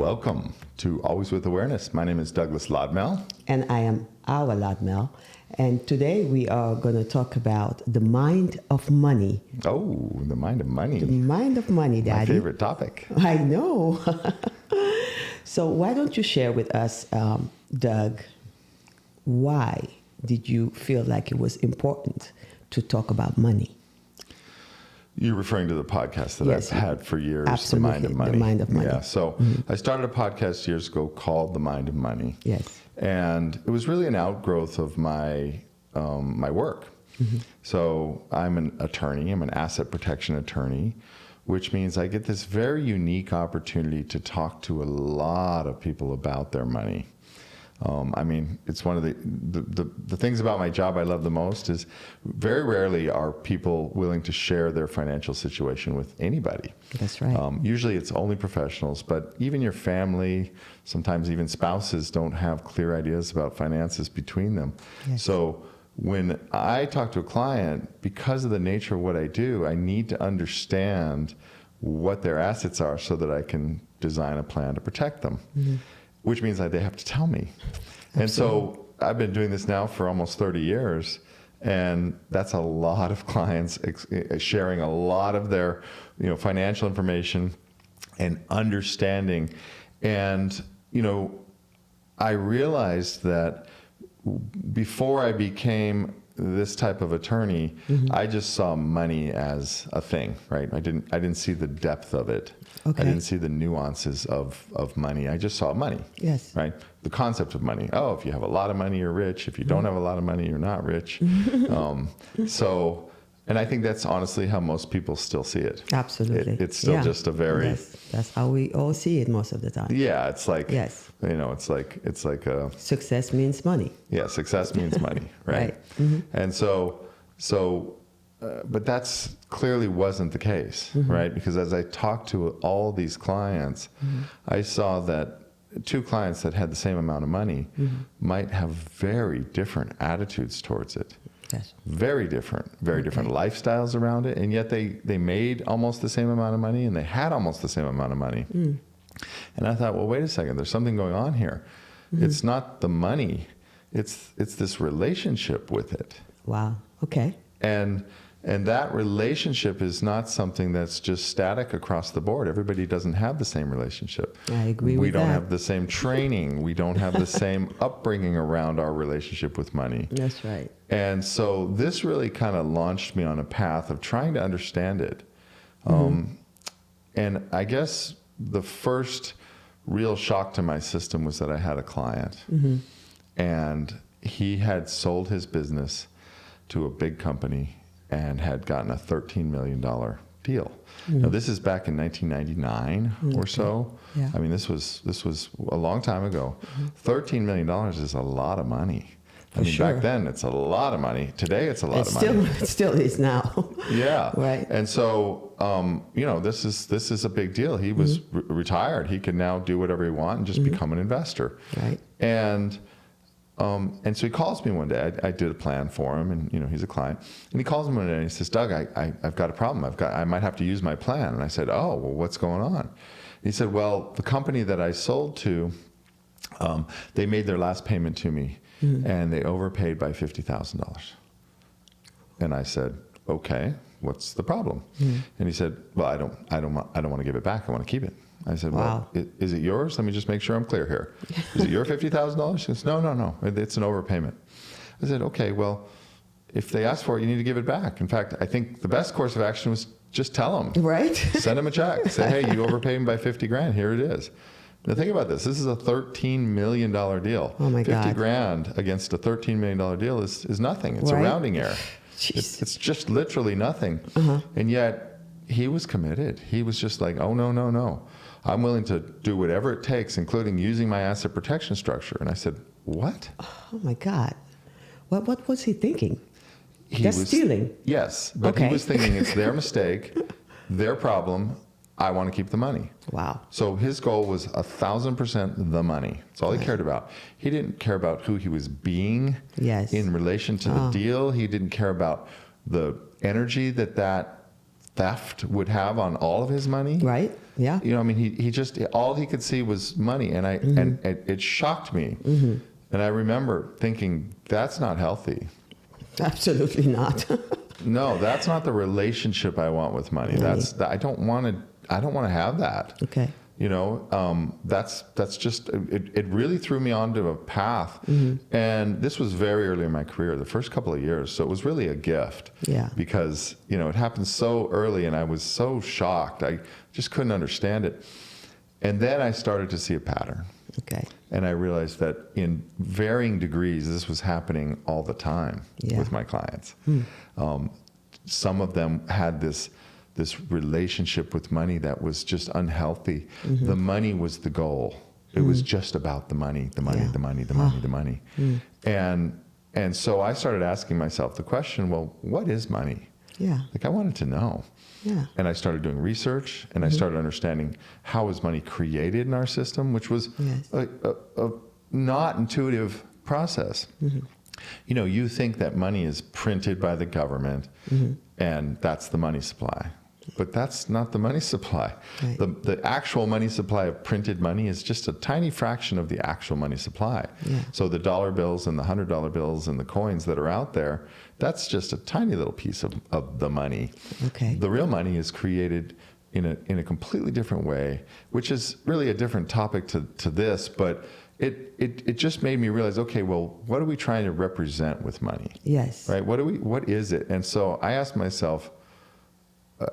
Welcome to Always with Awareness. My name is Douglas Lodmell. And I am Awa Lodmell. And today we are going to talk about the mind of money. Oh, the mind of money. The mind of money, Daddy. My favorite topic. I know. So why don't you share with us, Doug, why did you feel like it was important to talk about money? You're referring to the podcast that Yes, I've had for years, absolutely. The Mind of Money. The Mind of Money. Yeah, so I started a podcast years ago called The Mind of Money. Yes. And it was really an outgrowth of my work. So I'm an attorney. I'm an asset protection attorney, which means I get this very unique opportunity to talk to a lot of people about their money. It's one of the things about my job I love the most is very rarely are people willing to share their financial situation with anybody. That's right. Usually it's only professionals, but even your family, sometimes even spouses don't have clear ideas about finances between them. Yes. So when I talk to a client, because of the nature of what I do, I need to understand what their assets are so that I can design a plan to protect them. Which means that they have to tell me. And so I've been doing this now for almost 30 years, and that's a lot of clients sharing a lot of their financial information and understanding. And I realized that before I became this type of attorney, I just saw money as a thing, right? I didn't see the depth of it. Okay. I didn't see the nuances of money. I just saw money. Yes. Right? The concept of money. Oh, if you have a lot of money, you're rich. If you don't have a lot of money, you're not rich. And I think that's honestly how most people still see it. Absolutely. It's still just a very... That's how we all see it most of the time. Yeah, it's like... Yes. It's like a... Success means money. Yeah, success means money, right? And but that's clearly wasn't the case, right? Because as I talked to all these clients, I saw that two clients that had the same amount of money might have very different attitudes towards it. Yes. Very different lifestyles around it. And yet they made almost the same amount of money and they had almost the same amount of money. And I thought, well, wait a second, there's something going on here. It's not the money, it's this relationship with it. Wow. Okay. And that relationship is not something that's just static across the board. Everybody doesn't have the same relationship. I agree with that. We don't have the same training. We don't have the same upbringing around our relationship with money. That's right. And so this really kind of launched me on a path of trying to understand it. And I guess the first real shock to my system was that I had a client. And he had sold his business to a big company and had gotten a $13 million deal. Now this is back in 1999 or so. Yeah. I mean, this was a long time ago. $13 million is a lot of money. Back then it's a lot of money. Today it's a lot of money. It still is now. Yeah. Right. And so, this is a big deal. He was retired. He could now do whatever he wants and just become an investor. Right. And so he calls me one day. I did a plan for him, and he's a client. And he calls me one day and he says, "Doug, I've got a problem. I might have to use my plan." And I said, "Oh, well, what's going on?" He said, "Well, the company that I sold to, they made their last payment to me, and they overpaid by $50,000." And I said, "Okay, what's the problem?" And he said, "Well, I don't want to give it back. I want to keep it." I said, Wow. "Well, is it yours? Let me just make sure I'm clear here. Is it your $50,000? She goes, No. It's an overpayment." I said, "Okay, well, if they ask for it, you need to give it back. In fact, I think the best course of action was just tell them. Right. Send them a check. Say, hey, you overpaid me by 50 grand. Here it is." Now think about this. This is a $13 million deal. Oh my God. 50 grand against a $13 million deal is nothing. It's a rounding error. It's just literally nothing. And yet he was committed. He was just like, oh, no. I'm willing to do whatever it takes, including using my asset protection structure. And I said, what? Oh my God. What was he thinking? He That's was stealing. Yes. But Okay. he was thinking it's their mistake, their problem. I want to keep the money. Wow. So his goal was 1,000% the money. That's all he cared about. He didn't care about who he was being in relation to the deal. He didn't care about the energy that theft would have on all of his money. Right. Yeah. You know, I mean, he just, all he could see was money. And and it shocked me. And I remember thinking, that's not healthy. Absolutely not. No, that's not the relationship I want with money. I don't want to have that. Okay. You know, that's just, it really threw me onto a path. And this was very early in my career, the first couple of years. So it was really a gift. Yeah. Because, you know, it happened so early and I was so shocked. I just couldn't understand it. And then I started to see a pattern. Okay. And I realized that in varying degrees, this was happening all the time with my clients. Some of them had this relationship with money that was just unhealthy. The money was the goal. It was just about the money. And so I started asking myself the question, well, what is money? Yeah. Like I wanted to know. Yeah. And I started doing research, and I started understanding how is money created in our system, which was a not intuitive process. You know, you think that money is printed by the government, and that's the money supply. But that's not the money supply. Right. The actual money supply of printed money is just a tiny fraction of the actual money supply. Yeah. So the dollar bills and the $100 bills and the coins that are out there, that's just a tiny little piece of the money. Okay. The real money is created in a completely different way, which is really a different topic to this, but it just made me realize, okay, well, what are we trying to represent with money? Yes. Right? What is it? And so I asked myself,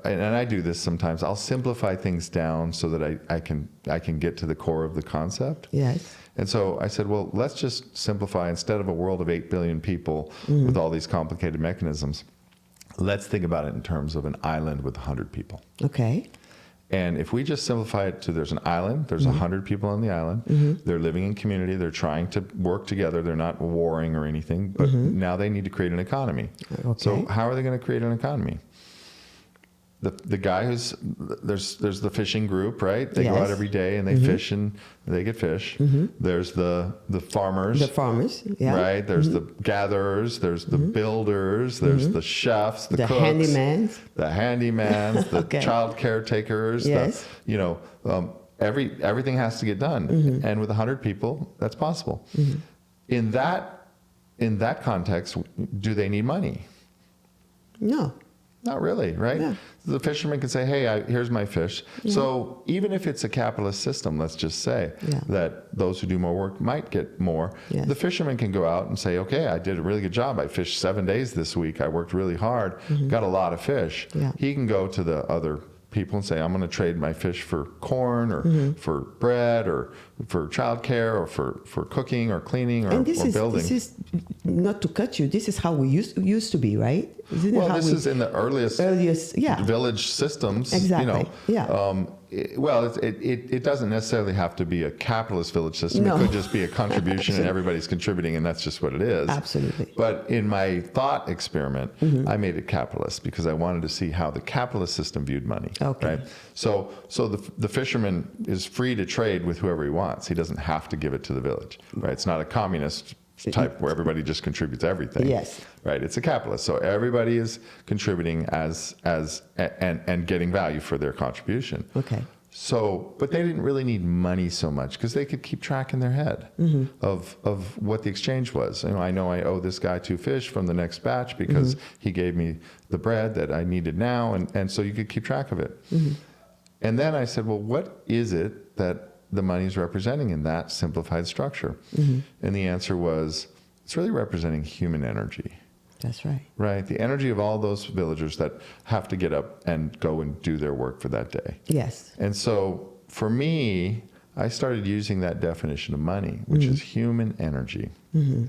and I do this sometimes, I'll simplify things down so that I can get to the core of the concept. Yes. And so I said, well, let's just simplify. Instead of a world of 8 billion people with all these complicated mechanisms, let's think about it in terms of an island with 100 people. Okay. And if we just simplify it to there's an island, there's 100 people on the island, they're living in community, they're trying to work together, they're not warring or anything, but now they need to create an economy. Okay. So how are they going to create an economy? The guy there's the fishing group, right? They go out every day and they fish and they get fish. There's the farmers. The farmers, yeah. Right? There's the gatherers, there's the builders, there's the chefs, the cooks. Handymans. The handymans, the child caretakers. Yes. Everything has to get done. And with 100 people, that's possible. In that context, do they need money? No. Not really, right? Yeah. The fisherman can say, hey, here's my fish. Yeah. So even if it's a capitalist system, let's just say that those who do more work might get more. Yes. The fisherman can go out and say, okay, I did a really good job. I fished 7 days this week. I worked really hard, got a lot of fish. Yeah. He can go to the other people and say, I'm going to trade my fish for corn or for bread or for childcare or for cooking or cleaning or building. This is not to cut you. This is how we used to be, right? Isn't it Well, how this is in the earliest village systems. Exactly. It doesn't necessarily have to be a capitalist village system. No. It could just be a contribution and everybody's contributing and that's just what it is. Absolutely. But in my thought experiment, I made it capitalist because I wanted to see how the capitalist system viewed money. Okay. Right? So the fisherman is free to trade with whoever he wants. He doesn't have to give it to the village. Right? It's not a communist type where everybody just contributes everything. Yes. Right. It's a capitalist. So everybody is contributing and getting value for their contribution. Okay. So, but they didn't really need money so much because they could keep track in their head of what the exchange was. I know I owe this guy 2 fish from the next batch because he gave me the bread that I needed now. And so you could keep track of it. And then I said, well, what is it that the money is representing in that simplified structure? And the answer was, it's really representing human energy. That's right. Right? The energy of all those villagers that have to get up and go and do their work for that day. Yes. And so for me, I started using that definition of money, which is human energy. And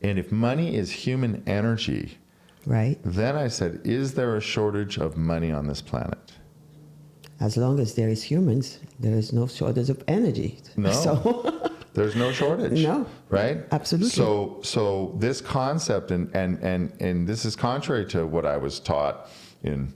if money is human energy, right, then I said, is there a shortage of money on this planet? As long as there is humans, there is no shortage of energy. No. So there's no shortage. No. Right? Absolutely. So this concept, and this is contrary to what I was taught in,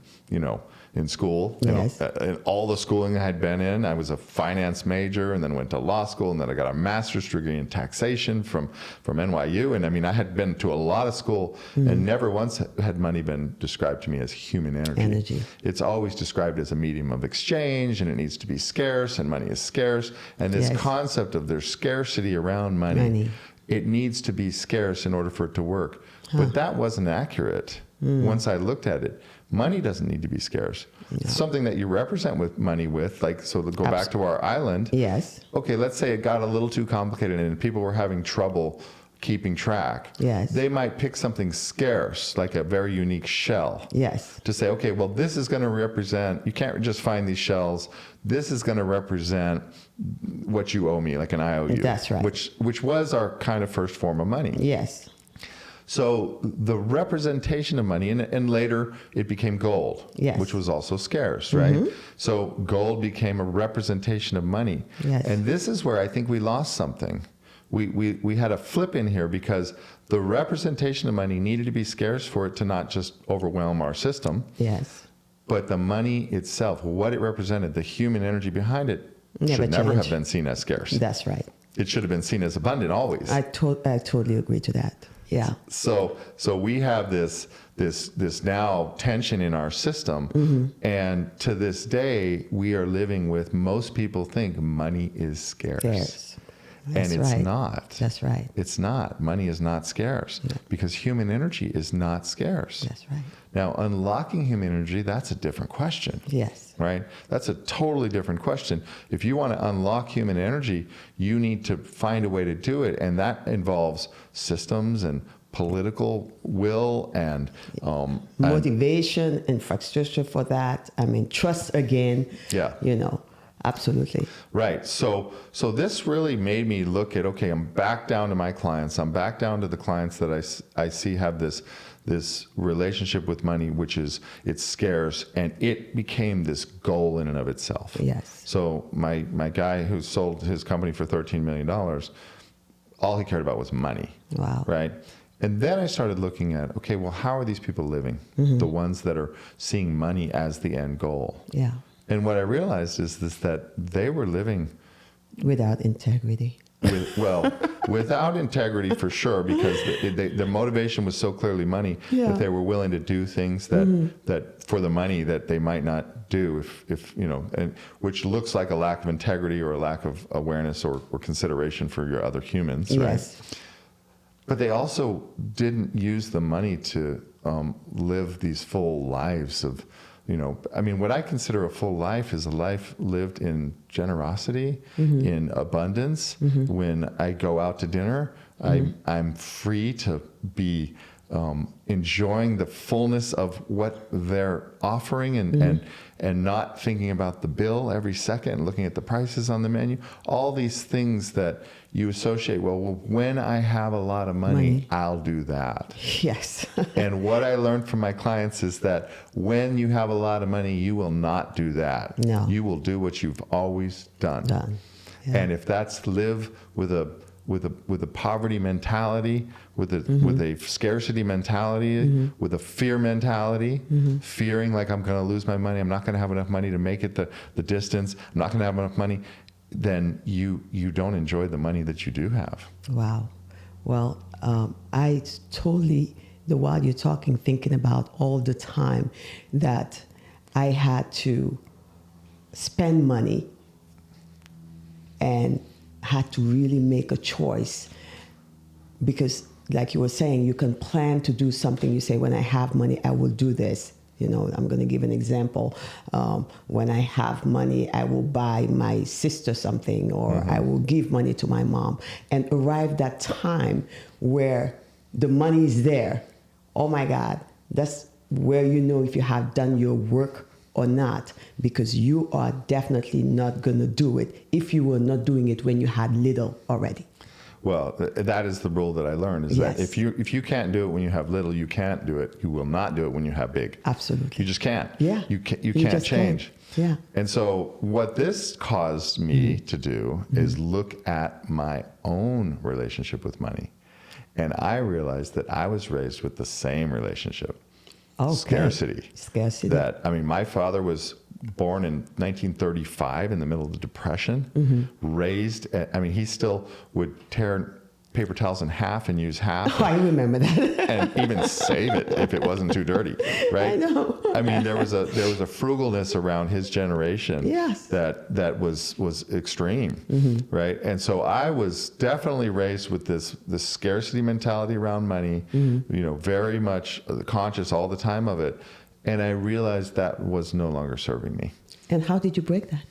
in school. Yes. In all the schooling I had been in, I was a finance major and then went to law school, and then I got a master's degree in taxation from NYU. And I mean, I had been to a lot of school, and never once had money been described to me as human energy. It's always described as a medium of exchange, and it needs to be scarce, and money is scarce. And this concept of there's scarcity around money, it needs to be scarce in order for it to work. But that wasn't accurate. Once I looked at it, money doesn't need to be scarce. No. Something that you represent with money with, like, so to go back to our island. Yes. Okay, let's say it got a little too complicated and people were having trouble keeping track. Yes. They might pick something scarce, like a very unique shell. Yes. To say, okay, well, this is going to represent, you can't just find these shells. This is going to represent what you owe me, like an IOU. That's right. Which was our kind of first form of money. Yes. So the representation of money, and later it became gold, which was also scarce, right? So gold became a representation of money. Yes. And this is where I think we lost something. We had a flip in here because the representation of money needed to be scarce for it to not just overwhelm our system. Yes. But the money itself, what it represented, the human energy behind it, should never have been seen as scarce. That's right. It should have been seen as abundant always. I totally agree to that. Yeah. So we have this now tension in our system, and to this day we are living with, most people think money is scarce. Yes. And it's not. That's right. It's not. Money is not scarce because human energy is not scarce. That's right. Now, unlocking human energy, that's a different question. Yes. Right? That's a totally different question. If you want to unlock human energy, you need to find a way to do it. And that involves systems and political will and motivation, infrastructure for that. I mean, trust again. Yeah. Absolutely. Right. So this really made me look at, okay, I'm back down to my clients. I'm back down to the clients that I see have this relationship with money, which is, it's scarce, and it became this goal in and of itself. Yes. So my guy who sold his company for $13 million, all he cared about was money. Wow. Right. And then I started looking at, okay, well, how are these people living? The ones that are seeing money as the end goal. Yeah. And what I realized is that they were living without integrity. Without integrity for sure, because the motivation was so clearly money that they were willing to do things that for the money that they might not do if and which looks like a lack of integrity or a lack of awareness or consideration for your other humans, right? Yes. But they also didn't use the money to live these full lives of. I mean, what I consider a full life is a life lived in generosity, in abundance. When I go out to dinner, I'm free to be enjoying the fullness of what they're offering and not thinking about the bill every second, looking at the prices on the menu. All these things that you associate, well, when I have a lot of money, I'll do that. Yes. And what I learned from my clients is that when you have a lot of money, you will not do that. No. You will do what you've always done. Yeah. And if that's live with a poverty mentality, with a scarcity mentality, with a fear mentality, fearing like I'm going to lose my money, I'm not going to have enough money to make it the distance, I'm not going to have enough money, then you don't enjoy the money that you do have. Wow. Well, I totally, while you're talking, thinking about all the time that I had to spend money and had to really make a choice, because like you were saying, you can plan to do something. You say, when I have money, I will do this. I'm going to give an example. When I have money, I will buy my sister something, or I will give money to my mom, and arrive that time where the money is there. Oh my God, that's where you know if you have done your work or not, because you are definitely not going to do it if you were not doing it when you had little already. Well, that is the rule that I learned, is that if you can't do it when you have little, you can't do it. You will not do it when you have big. Absolutely. You just can't. Yeah. You can't change. Yeah. And so what this caused me to do is look at my own relationship with money. And I realized that I was raised with the same relationship. Okay. Scarcity. Scarcity. That, I mean, my father was born in 1935 in the middle of the Depression, raised, I mean, he still would tear paper towels in half and use half. Oh, I remember that. And even save it if it wasn't too dirty, right? I know. I mean, there was a frugalness around his generation Yes. that was extreme, right? And so I was definitely raised with this scarcity mentality around money, you know, very much conscious all the time of it. And I realized that was no longer serving me. And how did you break that?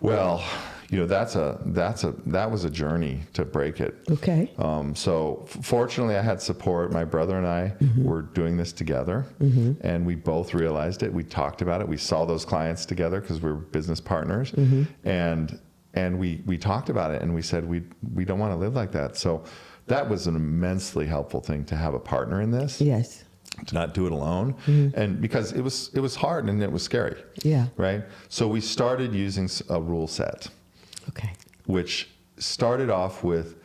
Well, you know, that was a journey to break it. Okay. So fortunately, I had support. My brother and I were doing this together, and we both realized it. We talked about it. We saw those clients together because we were business partners, and we talked about it, and we said we don't want to live like that. So that was an immensely helpful thing to have a partner in this. Yes. To not do it alone, and because it was hard and it was scary. Yeah. Right. So we started using a rule set. Okay. Which started off with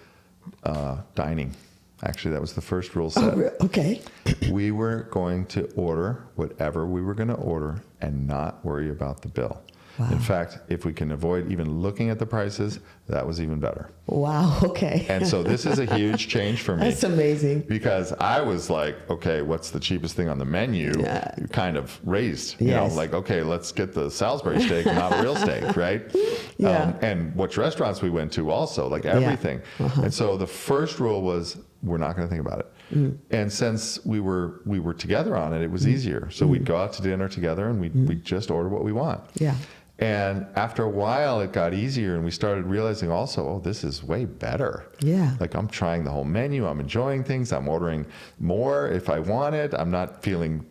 dining. Actually, that was the first rule set. Oh, okay. We were going to order whatever we were going to order and not worry about the bill. Wow. In fact, if we can avoid even looking at the prices, that was even better. Wow. Okay. And so this is a huge change for me. That's amazing. Because I was like, okay, what's the cheapest thing on the menu? Yeah. Kind of raised, you Yes. know, like, okay, let's get the Salisbury steak, not a real steak, right? Yeah. And which restaurants we went to also, like everything. And so the first rule was, we're not going to think about it. And since we were together on it, it was easier. So we'd go out to dinner together and we'd just order what we want. Yeah. And after a while, it got easier, and we started realizing also, oh, this is way better. Yeah. Like, I'm trying the whole menu. I'm enjoying things. I'm ordering more if I want it. I'm not feeling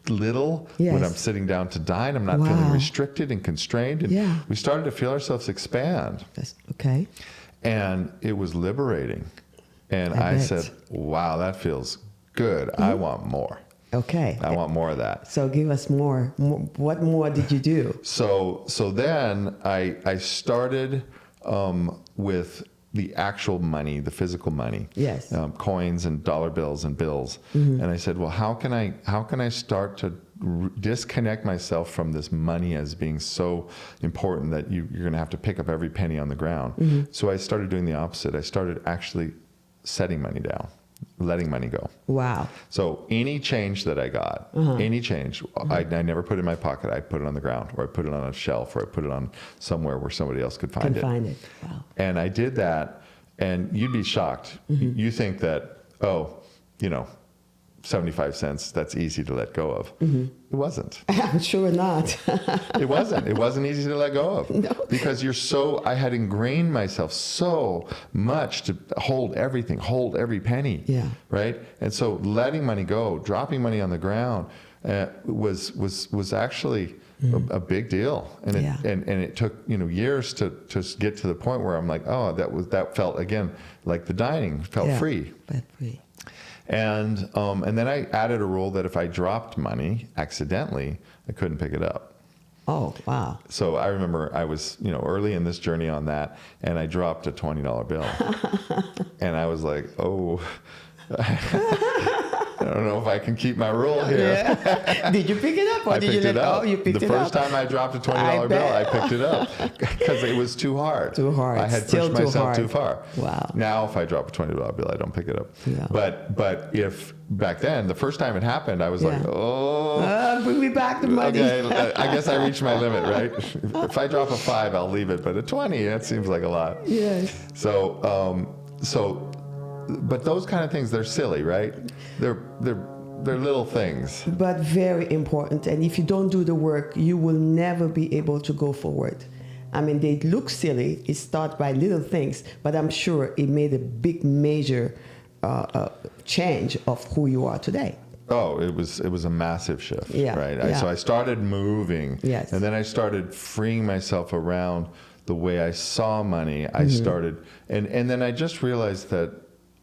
little Yes. when I'm sitting down to dine. I'm not Wow. feeling restricted and constrained. And Yeah. we started to feel ourselves expand. That's okay. And it was liberating. And I I bet. said, wow, that feels good. I want more. Okay. I want more of that. So give us more. What more did you do? So then I started with the actual money, the physical money. Yes. Coins and dollar bills and bills. And I said, well, how can I start to disconnect myself from this money as being so important that you're going to have to pick up every penny on the ground? So I started doing the opposite. I started actually setting money down, letting money go. Wow. So any change that I got, any change, I never put it in my pocket. I put it on the ground, or I put it on a shelf, or I put it on somewhere where somebody else could find it. Wow. And I did that, and you'd be shocked. You think that, oh, you know, 75 cents, that's easy to let go of. It wasn't. I'm sure not. It wasn't. It wasn't easy to let go of. No. Because I had ingrained myself so much to hold everything, hold every penny. Yeah. Right? And so letting money go, dropping money on the ground was actually a big deal. And it took, you know, years to get to the point where I'm like, oh, that felt, again, like the dining felt free. Felt free. And then I added a rule that if I dropped money accidentally, I couldn't pick it up. Oh, wow. So I remember I was, you know, early in this journey on that, and I dropped a $20 bill. And I was like, oh, I don't know if I can keep my rule here. Yeah. Did you pick it up, or I did picked you it up. Oh, you picked the it up. first time I dropped a $20 bill, I picked it up because it was too hard. Too hard. I had Still pushed myself too too far. Wow. Now, if I drop a $20 bill, I don't pick it up. Yeah. But if back then, the first time it happened, I was like, oh. Bring me back the money. Okay, I guess I reached my limit, right? If I drop a 5, I'll leave it, but a 20, that seems like a lot. Yes. But those kind of things, they're silly, right? They're little things. But very important. And if you don't do the work, you will never be able to go forward. I mean, they look silly. It starts by little things, but I'm sure it made a big, major change of who you are today. Oh, it was a massive shift, right? So I started moving, and then I started freeing myself around the way I saw money. I started, and then I just realized that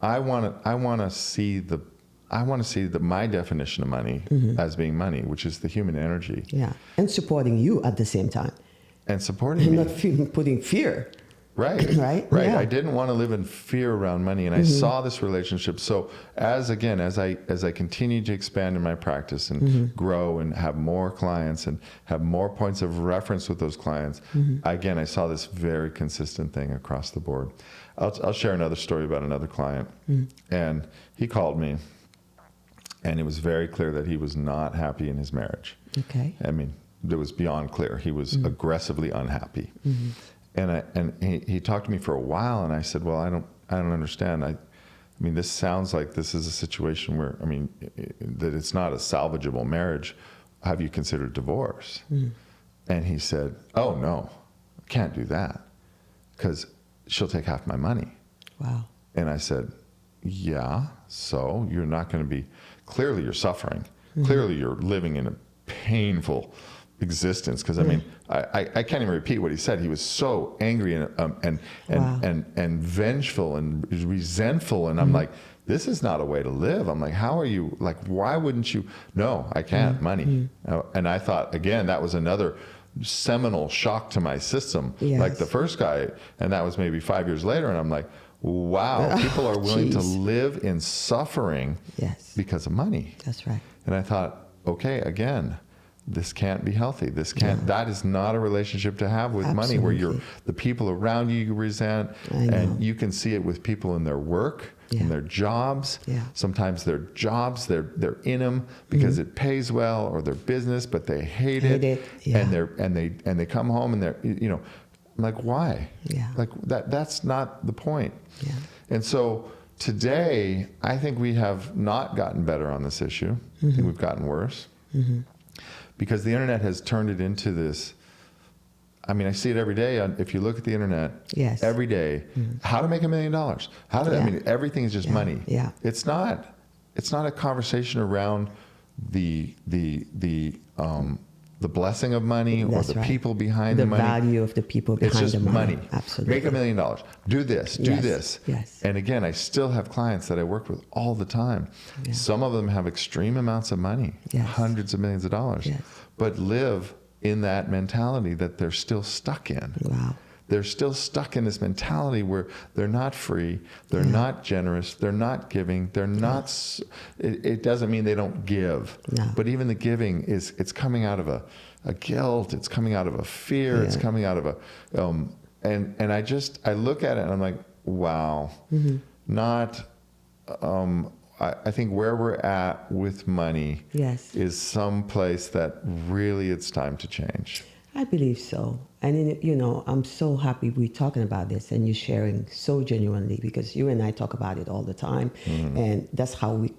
I want to see my definition of money as being money, which is the human energy. Yeah, and supporting you at the same time. And supporting and me. not putting fear. Right. Right? Right. Yeah. I didn't want to live in fear around money, and I saw this relationship. So as I continued to expand in my practice and grow and have more clients and have more points of reference with those clients, again, I saw this very consistent thing across the board. I'll share another story about another client, and he called me, and it was very clear that he was not happy in his marriage. Okay. I mean, it was beyond clear. He was aggressively unhappy. And he talked to me for a while, and I said, well, I don't understand. I mean, this sounds like this is a situation where, I mean, that it's not a salvageable marriage. Have you considered divorce? And he said, oh, no, I can't do that because she'll take half my money. Wow. And I said, yeah, so you're not going to be, clearly you're suffering. Clearly you're living in a painful existence, because I mean, I can't even repeat what he said. He was so angry and vengeful and resentful, and I'm like, this is not a way to live. I'm like, how are you, like, why wouldn't you? No, I can't. Money. And I thought, again, that was another seminal shock to my system, like the first guy, and that was maybe 5 years later, and I'm like, wow, people are willing to live in suffering because of money. That's right. And I thought, okay, again, this can't be healthy. This can't, that is not a relationship to have with money, where the people around you resent, and you can see it with people in their work, in their jobs. Sometimes their jobs, they're in them because it pays well, or their business, but they hate it. And they come home and they're, you know, I'm like, why? Like that's not the point. And so today, I think we have not gotten better on this issue. I think we've gotten worse. Because the internet has turned it into this, I mean, I see it every day. If you look at the internet, every day, how to make $1 million. How to, I mean, everything is just money. It's not a conversation around the blessing of money, or the people behind the money. The value of the people behind the money. It's just money. Absolutely. Make $1 million. Do this, do this. And again, I still have clients that I work with all the time. Some of them have extreme amounts of money, hundreds of millions of dollars, but live in that mentality that they're still stuck in. Wow. They're still stuck in this mentality where they're not free, they're not generous, they're not giving, they're not, it doesn't mean they don't give, but even the giving it's coming out of a guilt, it's coming out of a fear, it's coming out of a, and I look at it and I'm like, wow, I think where we're at with money is some place that really it's time to change. I believe so. And, you know, I'm so happy we're talking about this and you're sharing so genuinely, because you and I talk about it all the time. And that's how we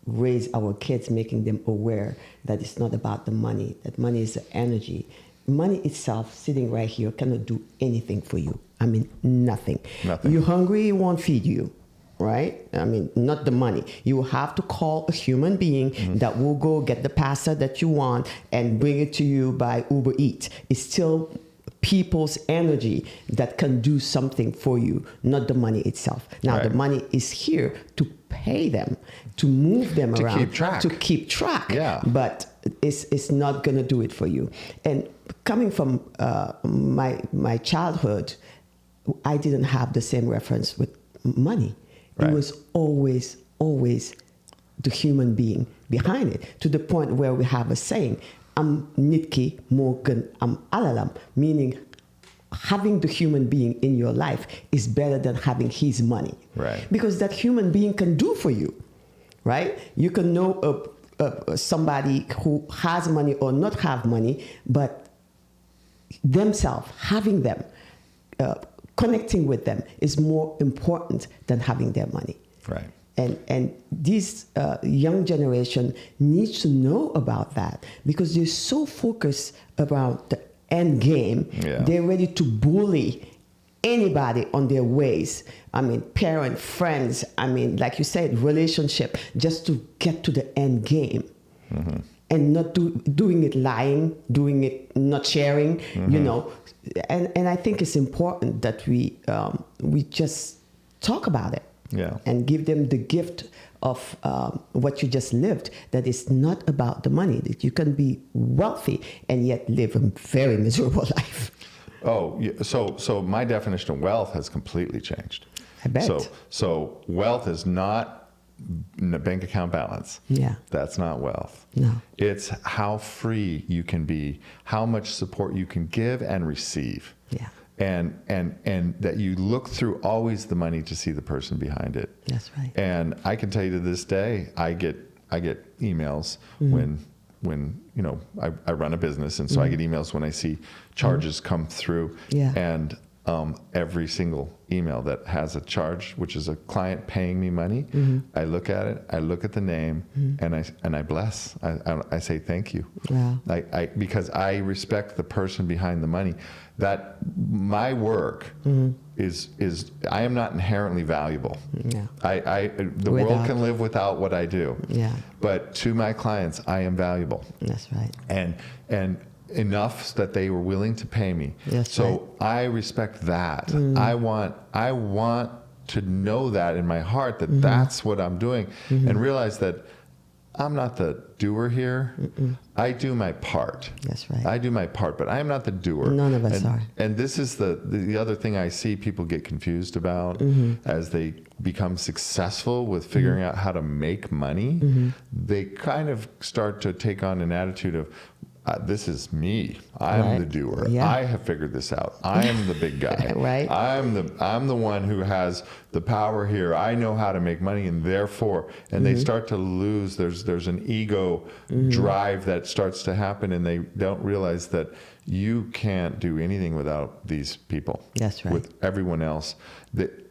raise our kids, making them aware that it's not about the money, that money is the energy. Money itself, sitting right here, cannot do anything for you. I mean, nothing. You're hungry, it won't feed you. Right? I mean, not the money. You will have to call a human being that will go get the pasta that you want and bring it to you by Uber Eats. It's still people's energy that can do something for you, not the money itself. Now, the money is here to pay them, to move them around, to keep track. But it's not going to do it for you. And coming from my childhood, I didn't have the same reference with money. It was always the human being behind it, to the point where we have a saying, am nitki morgen am alalam, meaning having the human being in your life is better than having his money. Because that human being can do for you, right? You can know somebody who has money or not have money, but themselves, having them, connecting with them is more important than having their money. And this young generation needs to know about that, because they're so focused around the end game. They're ready to bully anybody on their ways. I mean, parent, friends, I mean, like you said, relationship, just to get to the end game. And not doing it lying, doing it not sharing, you know. And I think it's important that we just talk about it, and give them the gift of what you just lived. That it's not about the money. That you can be wealthy and yet live a very miserable life. Oh, yeah. So my definition of wealth has completely changed. I bet. So wealth is not a bank account balance. Yeah. That's not wealth. No. It's how free you can be, how much support you can give and receive. Yeah. And that you look through always the money to see the person behind it. That's right. And I can tell you to this day, I get emails when I run a business, and so I get emails when I see charges come through. Yeah. And every single email that has a charge, which is a client paying me money, I look at it, I look at the name, and I bless. I say thank you. Wow. Because I respect the person behind the money. That my work is I am not inherently valuable. Yeah. The world can live without what I do. Yeah. But to my clients, I am valuable. That's right. And enough that they were willing to pay me. That's so right. I respect that. I want to know that in my heart that that's what I'm doing, and realize that I'm not the doer here. I do my part. That's right. I do my part, but I am not the doer. None of us are. And this is the other thing I see people get confused about as they become successful with figuring out how to make money. They kind of start to take on an attitude of, this is me. I'm the doer. Yeah. I have figured this out. I am the big guy. Right. I'm the one who has the power here. I know how to make money, and therefore, and they start to lose. There's an ego drive that starts to happen, and they don't realize that you can't do anything without these people. That's right. With everyone else.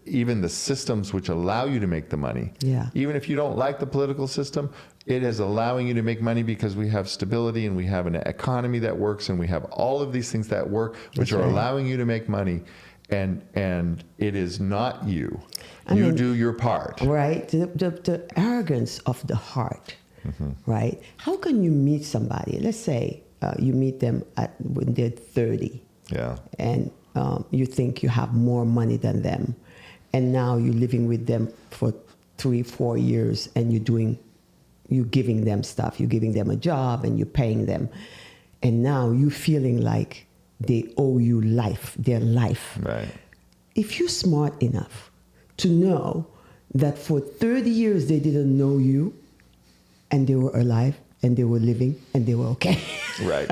Even the systems which allow you to make the money. Yeah. Even if you don't like the political system, it is allowing you to make money because we have stability and we have an economy that works and we have all of these things that work, which are allowing you to make money. And it is not you. You do your part. Right. The arrogance of the heart. Right. How can you meet somebody? Let's say you meet them when they're 30. Yeah. And you think you have more money than them. And now you're living with them for 3-4 years, and you're giving them stuff. You're giving them a job, and you're paying them. And now you're feeling like they owe you their life. Right. If you're smart enough to know that for 30 years they didn't know you, and they were alive, and they were living, and they were okay. Right.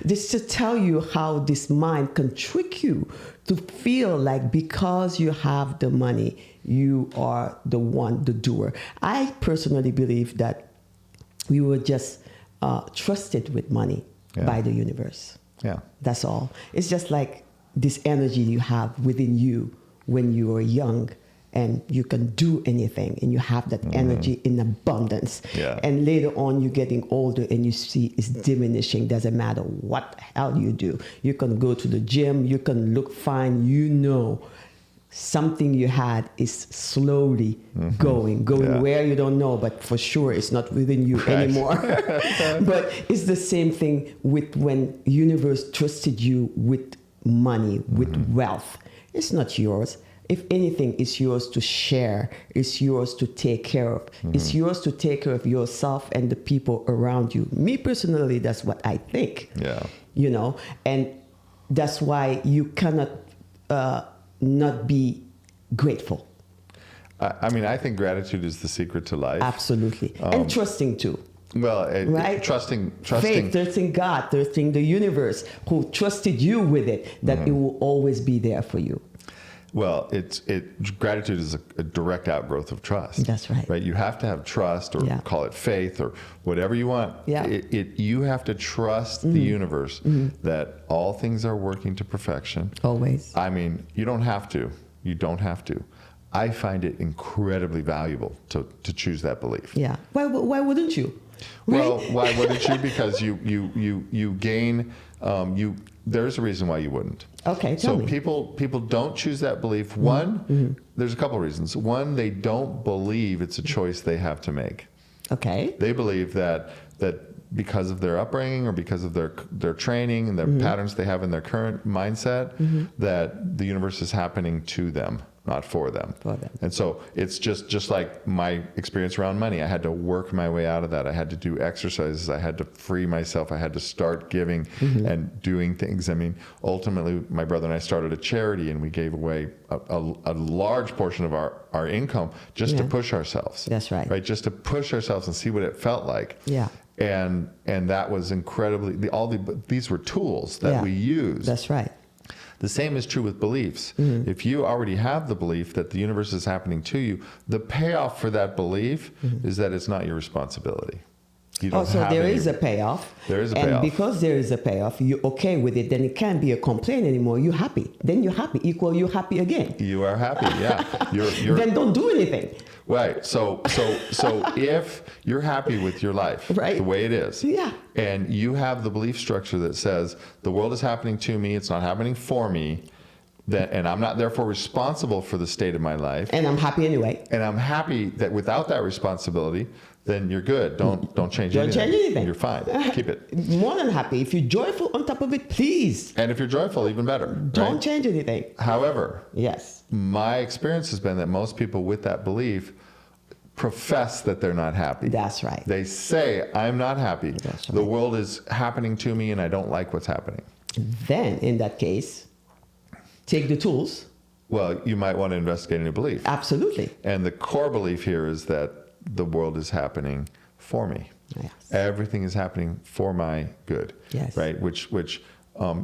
This to tell you how this mind can trick you to feel like because you have the money, you are the doer. I personally believe that we were just trusted with money by the universe. Yeah. That's all. It's just like this energy you have within you when you are young, and you can do anything, and you have that energy in abundance. Yeah. And later on, you're getting older, and you see it's diminishing. Doesn't matter what hell you do. You can go to the gym. You can look fine. Something you had is slowly going where you don't know, but for sure it's not within you anymore. But it's the same thing with when universe trusted you with money, with wealth. It's not yours. If anything, it's yours to share. It's yours to take care of. It's yours to take care of yourself and the people around you. Me personally, that's what I think. Yeah. And that's why you cannot not be grateful. I think gratitude is the secret to life. Absolutely. And trusting too. Well, right? Trusting. Faith, trusting God, trusting the universe who trusted you with it, that it will always be there for you. Well, gratitude is a direct outgrowth of trust. That's right. Right? You have to have trust, or call it faith, or whatever you want. Yeah. You have to trust the universe that all things are working to perfection. Always. You don't have to. You don't have to. I find it incredibly valuable to choose that belief. Yeah. Why wouldn't you? Right? Well, why wouldn't you? Because you gain. There's a reason why you wouldn't. Okay, tell me. People don't choose that belief. One, there's a couple of reasons. One, they don't believe it's a choice they have to make. Okay. They believe that because of their upbringing, or because of their training and their patterns they have in their current mindset, that the universe is happening to them. not for them. For them. And so it's just like my experience around money. I had to work my way out of that. I had to do exercises. I had to free myself. I had to start giving and doing things. I mean, ultimately, my brother and I started a charity, and we gave away a large portion of our income just to push ourselves. That's right. Right, just to push ourselves and see what it felt like. Yeah. And that was incredibly, these were tools that we used. That's right. The same is true with beliefs. If you already have the belief that the universe is happening to you, the payoff for that belief is that it's not your responsibility. You don't So have there any- is a payoff. There is a and payoff. because there is a payoff, you're okay with it, then it can't be a complaint anymore. You're happy. Then you're happy. You're happy again. You are happy, yeah. You're Then don't do anything. right. So if you're happy with your life, Right. the way it is, Yeah. and you have the belief structure that says the world is happening to me, it's not happening for me, and I'm not therefore responsible for the state of my life, And I'm happy anyway. and I'm happy that without that responsibility, then you're good. Don't change Don't anything. change anything. You're fine. Keep it. More than happy. If you're joyful on top of it, please And if you're joyful, even better. don't right? change anything. However, Yes. my experience has been that most people with that belief profess that they're not happy. That's right. They say, I'm not happy. That's The right. world is happening to me and I don't like what's happening. Then, in that case, take the tools. Well, you might want to investigate a new belief. Absolutely. And the core belief here is that the world is happening for me. Yes. Everything is happening for my good. Yes. Right? Which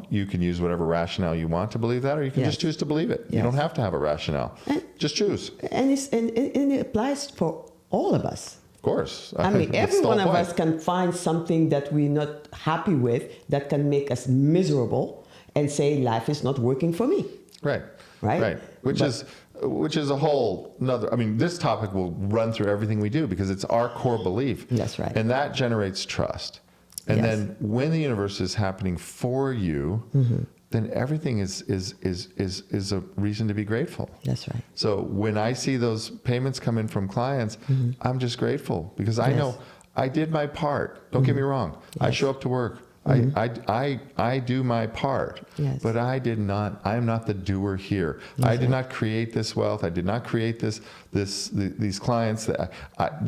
you can use whatever rationale you want to believe that, or you can Yes. just choose to believe it. You Yes. don't have to have a rationale. Just choose. And it applies for all of us. Of course. I mean, That's every the one whole of point. us can find something that we're not happy with that can make us miserable and say life is not working for me. Right. Right? Right. Which is a whole another. I mean, this topic will run through everything we do because it's our core belief. That's right. And that generates trust. And Yes. then when the universe is happening for you, then everything is a reason to be grateful. That's right. So when I see those payments come in from clients, I'm just grateful because I Yes. know I did my part. Don't get me wrong. I Yes. show up to work. I do my part. Yes. But I am not the doer here. I did not create this wealth. I did not create these clients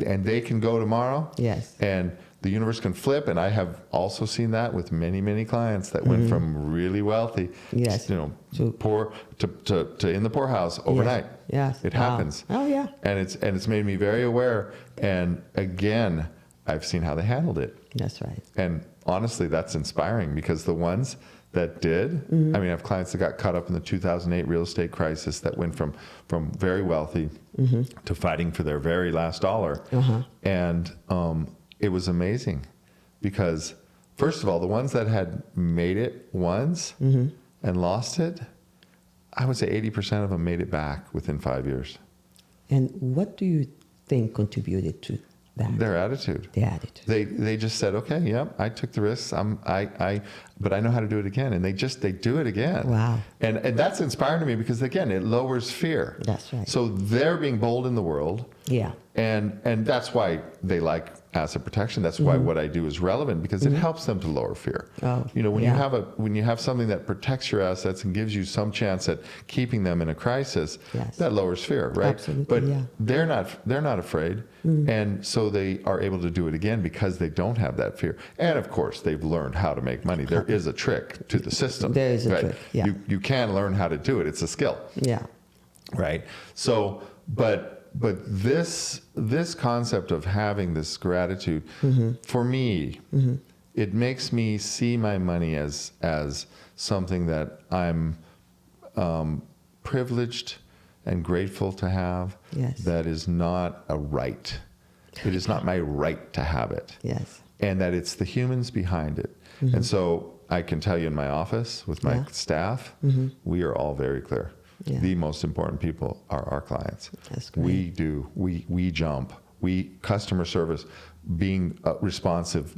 and they can go tomorrow. Yes. And the universe can flip, and I have also seen that with many, many clients that went from really wealthy, Yes. to poor to in the poorhouse overnight. Yes. It Wow. happens. Oh, yeah. And it's made me very aware. And again, I've seen how they handled it. That's right. And honestly, that's inspiring because the ones that did, I mean, I have clients that got caught up in the 2008 real estate crisis that went from very wealthy to fighting for their very last dollar. And it was amazing because, first of all, the ones that had made it once and lost it, I would say 80% of them made it back within 5 years. And what do you think contributed to that? Their attitude. The attitude. They just said, okay, yep, I took the risks. But I know how to do it again, and they do it again. Wow. And that's inspiring to me because again, it lowers fear. That's right. So they're being bold in the world. Yeah. And that's why they like asset protection. That's why what I do is relevant because it helps them to lower fear. Oh, When yeah. you have something that protects your assets and gives you some chance at keeping them in a crisis, Yes. that lowers fear, right? Absolutely, But yeah. they're not afraid, and so they are able to do it again because they don't have that fear. And of course, they've learned how to make money. There is a trick to the system. There is a right? trick, yeah. You can learn how to do it. It's a skill. Yeah. Right. So, but this concept of having this gratitude, for me, it makes me see my money as something that I'm privileged and grateful to have. Yes. That is not a right. It is not my right to have it. Yes. And that it's the humans behind it. And so I can tell you in my office with my Yeah. staff, we are all very clear. Yeah. The most important people are our clients. That's great. We jump. Customer service, being responsive,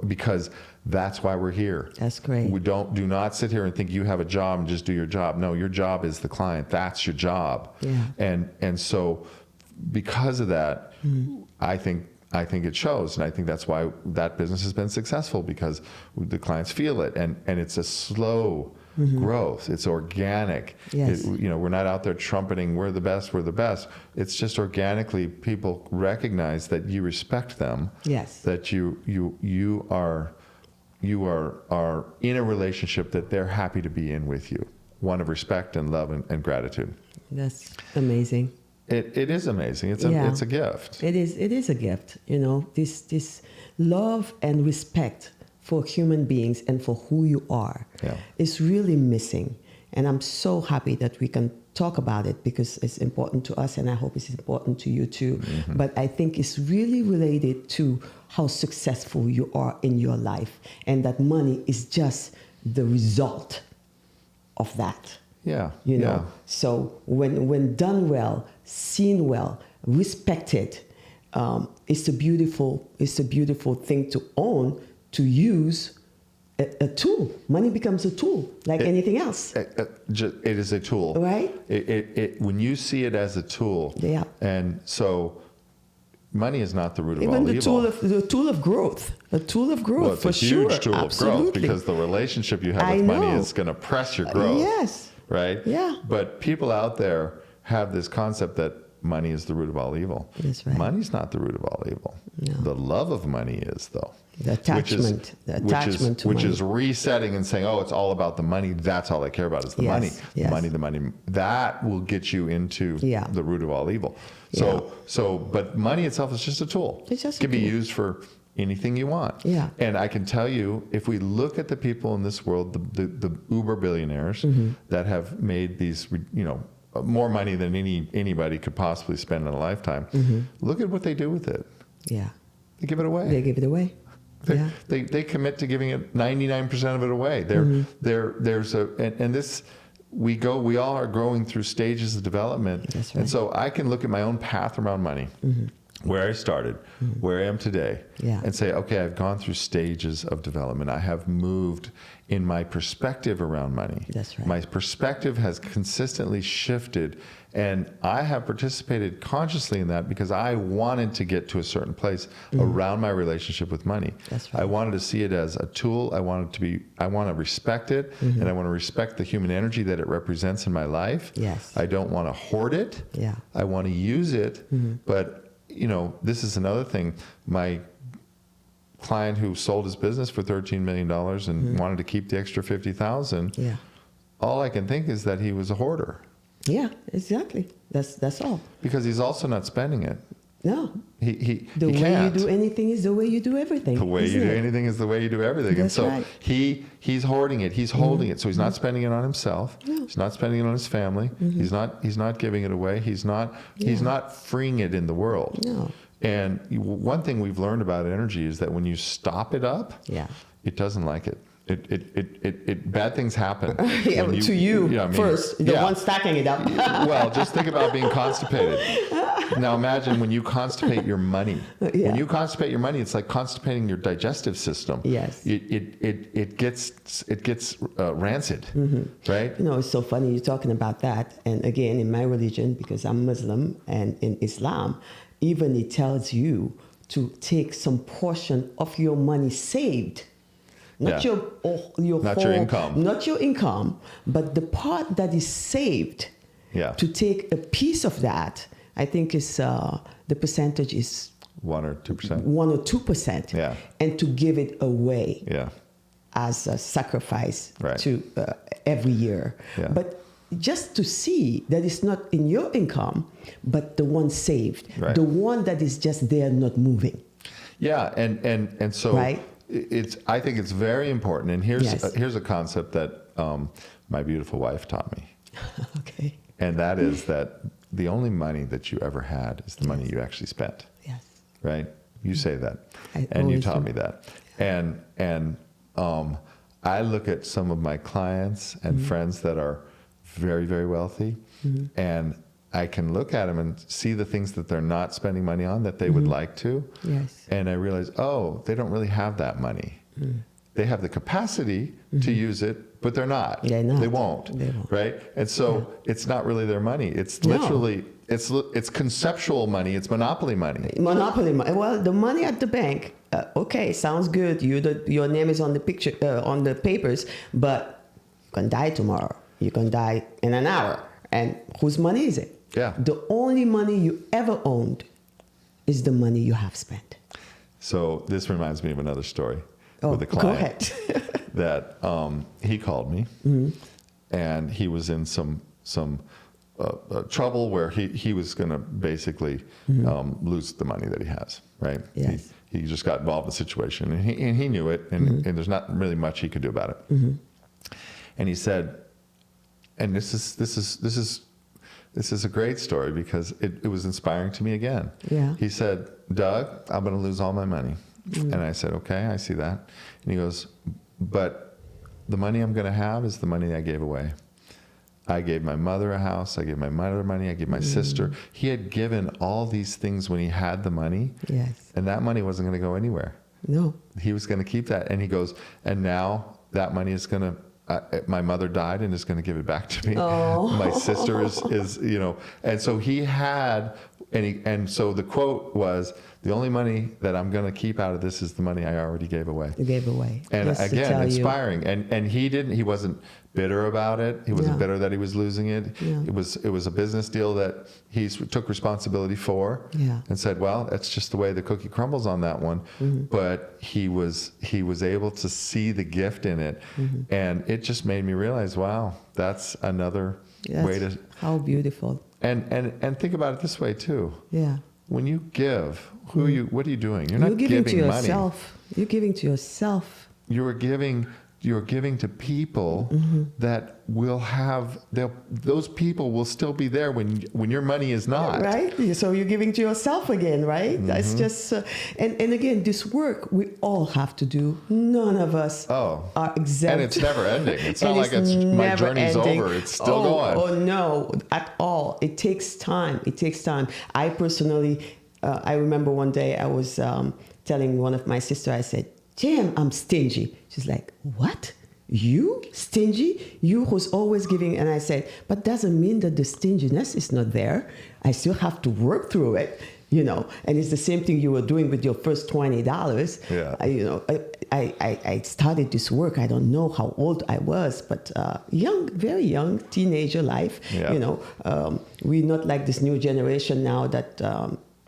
because that's why we're here. That's great. We do not sit here and think you have a job and just do your job. No, your job is the client. That's your job. Yeah. And so because of that, I think it shows, and I think that's why that business has been successful because the clients feel it, and it's a slow growth. It's organic. Yes. We're not out there trumpeting, we're the best, we're the best. It's just organically people recognize that you respect them. Yes. That you are in a relationship that they're happy to be in with you. One of respect and love and gratitude. That's amazing. It is amazing. It's a gift. It is a gift. This love and respect for human beings and for who you are is really missing. And I'm so happy that we can talk about it because it's important to us and I hope it's important to you too. Mm-hmm. But I think it's really related to how successful you are in your life and that money is just the result of that. Yeah. So when done well, seen well, respected, it's a beautiful thing to own, to use a tool. Money becomes a tool, like anything else. It is a tool, right? When you see it as a tool, and so money is not the root of all evil. Even the tool of growth, well, it's for sure. It's a huge tool Absolutely. of growth because the relationship you have with money is going to press your growth. Yes. Right? Yeah. But people out there have this concept that money is the root of all evil. That's right. Money's not the root of all evil. No. The love of money is, though. The attachment to money. Which is resetting and saying, oh, it's all about the money. That's all I care about is the money. Yes. The money. That will get you into the root of all evil. But money itself is just a tool. It's just it can be used for anything you want. Yeah. And I can tell you, if we look at the people in this world, the uber billionaires that have made these, more money than anybody could possibly spend in a lifetime, look at what they do with it. Yeah. They give it away. They give it away. They commit to giving it 99% of it away. We all are growing through stages of development. That's right. And so I can look at my own path around money, where I started, where I am today, and say, okay, I've gone through stages of development. I have moved in my perspective around money. That's right. My perspective has consistently shifted, and I have participated consciously in that because I wanted to get to a certain place around my relationship with money. That's right. I wanted to see it as a tool. I want to respect it, and I want to respect the human energy that it represents in my life. Yes. I don't want to hoard it. Yeah. I want to use it, but this is another thing. My client who sold his business for $13 million and wanted to keep the extra $50,000. All I can think is that he was a hoarder. Yeah, exactly. That's all. Because he's also not spending it. No. The way you do anything is the way you do everything. The way you do anything is the way you do everything. That's and so right. he's hoarding it. He's holding it. So he's not spending it on himself. No. He's not spending it on his family. He's not giving it away. He's not freeing it in the world. No. And one thing we've learned about energy is that when you stop it up, it doesn't like it. Bad things happen. To you first, the one stacking it up. Well, just think about being constipated. Now imagine when you constipate your money. When you constipate your money, it's like constipating your digestive system. Yes. It gets rancid, right? It's so funny you're talking about that. And again, in my religion, because I'm Muslim, and in Islam, even it tells you to take some portion of your money saved. Not your income. Not your income, but the part that is saved. To take a piece of that, I think is the percentage is 1 or 2%. 1 or 2%. And to give it away. As a sacrifice to every year. But just to see that it's not in your income, but the one saved, the one that is just there, not moving. And so. I think it's very important, and here's a concept that my beautiful wife taught me. Okay. And that is that the only money that you ever had is the money you actually spent. Yes. Right? You say that, and you taught me that. And I look at some of my clients and friends that are very, very wealthy, and I can look at them and see the things that they're not spending money on that they would like to. Yes. And I realize, they don't really have that money. They have the capacity to use it, but they're not. They won't. Right? And so it's not really their money. It's literally, it's conceptual money. It's monopoly money. Monopoly money. Well, the money at the bank, okay, sounds good. Your name is on the picture, on the papers, but can die tomorrow. You can die in an hour. And whose money is it? Yeah. The only money you ever owned is the money you have spent. So this reminds me of another story Oh, with a client. go ahead. That he called me, and he was in some trouble where he was going to basically lose the money that he has, right? Yes. He just got involved in a situation, and he knew it, and there's not really much he could do about it. And he said, and this is a great story because it was inspiring to me again. Yeah. He said, Doug, I'm going to lose all my money. And I said, okay, I see that. And he goes, but the money I'm going to have is the money I gave away. I gave my mother a house. I gave my mother money. I gave my sister. He had given all these things when he had the money. Yes. And that money wasn't going to go anywhere. No. He was going to keep that. And he goes, and now that money is going to, my mother died and is going to give it back to me. Oh. My sister is, and so he had, and so the quote was, the only money that I'm going to keep out of this is the money I already gave away. You gave away. And Just to again, tell you. inspiring. And he wasn't bitter about it. He wasn't Yeah. bitter that he was losing it. Yeah. It was a business deal that he took responsibility for, Yeah. and said, well, that's just the way the cookie crumbles on that one. But he was able to see the gift in it. And it just made me realize, wow, that's another way to, How beautiful. and think about it this way too. Yeah. When you give, what are you doing? You're You're not giving to giving money. yourself. You're giving to yourself. You're giving to people that will have, those people will still be there when your money is not. Right? So you're giving to yourself again, right? That's just, and again, this work we all have to do. None of us are exempt. And it's never ending. It's not And like my never journey's ending. over. It's still going. Oh, no, at all. It takes time. It takes time. I personally, I remember one day I was telling one of my sisters, I said, Jim, I'm stingy. She's like, what? You stingy? You who's always giving? And I said, but doesn't mean that the stinginess is not there. I still have to work through it, And it's the same thing you were doing with your first $20. Yeah. I started this work. I don't know how old I was, but young, very young, teenager life. Yeah. We're not like this new generation now that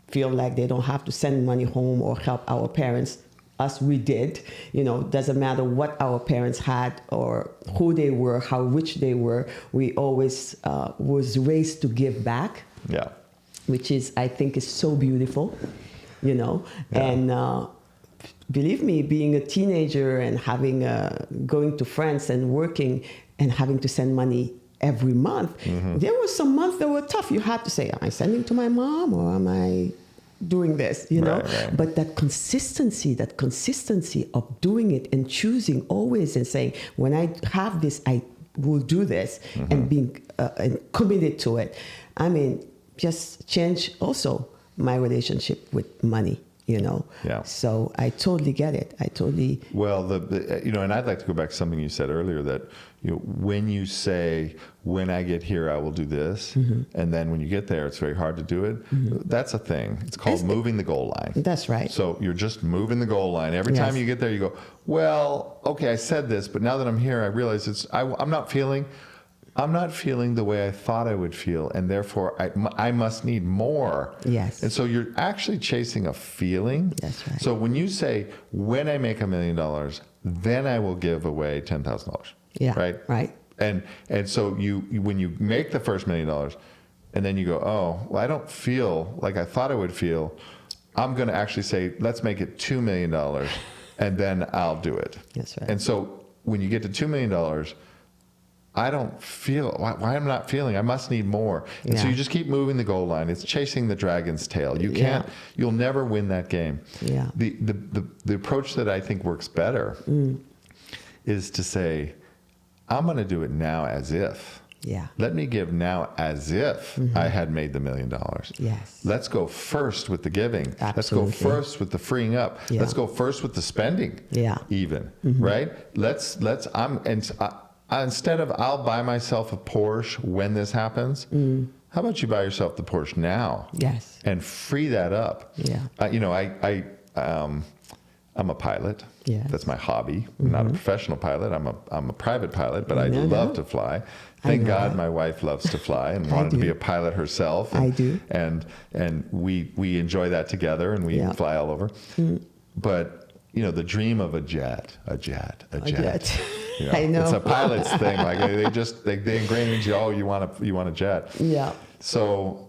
feel like they don't have to send money home or help our parents. Us, we did. Doesn't matter what our parents had or who they were, how rich they were. We always was raised to give back. Yeah. Which is, I think, is so beautiful, Yeah. And believe me, being a teenager and having going to France and working and having to send money every month, there were some months that were tough. You had to say, am I sending to my mom or am I doing this, Right. But that consistency of doing it and choosing always and saying, when I have this, I will do this and being and committed to it. I mean, just change also my relationship with money, Yeah. So I totally get it. Well, and I'd like to go back to something you said earlier that, when you say, when I get here, I will do this. And then when you get there, it's very hard to do it. That's a thing. It's called moving the goal line. That's right. So you're just moving the goal line. Every time you get there, you go, well, okay, I said this, but now that I'm here, I realize I'm not feeling the way I thought I would feel, and therefore I must need more. Yes. And so you're actually chasing a feeling. That's right. So when you say, when I make $1 million, then I will give away $10,000. Yeah. Right. Right. And so you when you make the first $1 million, and then you go, oh, well, I don't feel like I thought I would feel. I'm going to actually say, let's make it $2 million, and then I'll do it. That's right. And so when you get to $2 million, I don't feel, why I'm not feeling, I must need more. And so you just keep moving the goal line. It's chasing the dragon's tail. You can't, you'll never win that game. Yeah. The approach that I think works better is to say, I'm going to do it now as if. Yeah. Let me give now as if I had made the $1 million. Yes. Let's go first with the giving. Absolutely. Let's go first with the freeing up. Yeah. Let's go first with the spending. Yeah. Even, right? Instead of I'll buy myself a Porsche when this happens, how about you buy yourself the Porsche now? Yes. And free that up. Yeah. I'm a pilot. Yes. That's my hobby. I'm not a professional pilot. I'm a private pilot, but I No, love no. to fly. I Thank know God that. my wife loves to fly and I wanted to do. be a pilot herself. I do. And we enjoy that together, and we Yeah. fly all over. But the dream of a jet. jet. I know. It's a pilot's thing. Like they ingrain into you. Oh, you want a jet. Yeah. So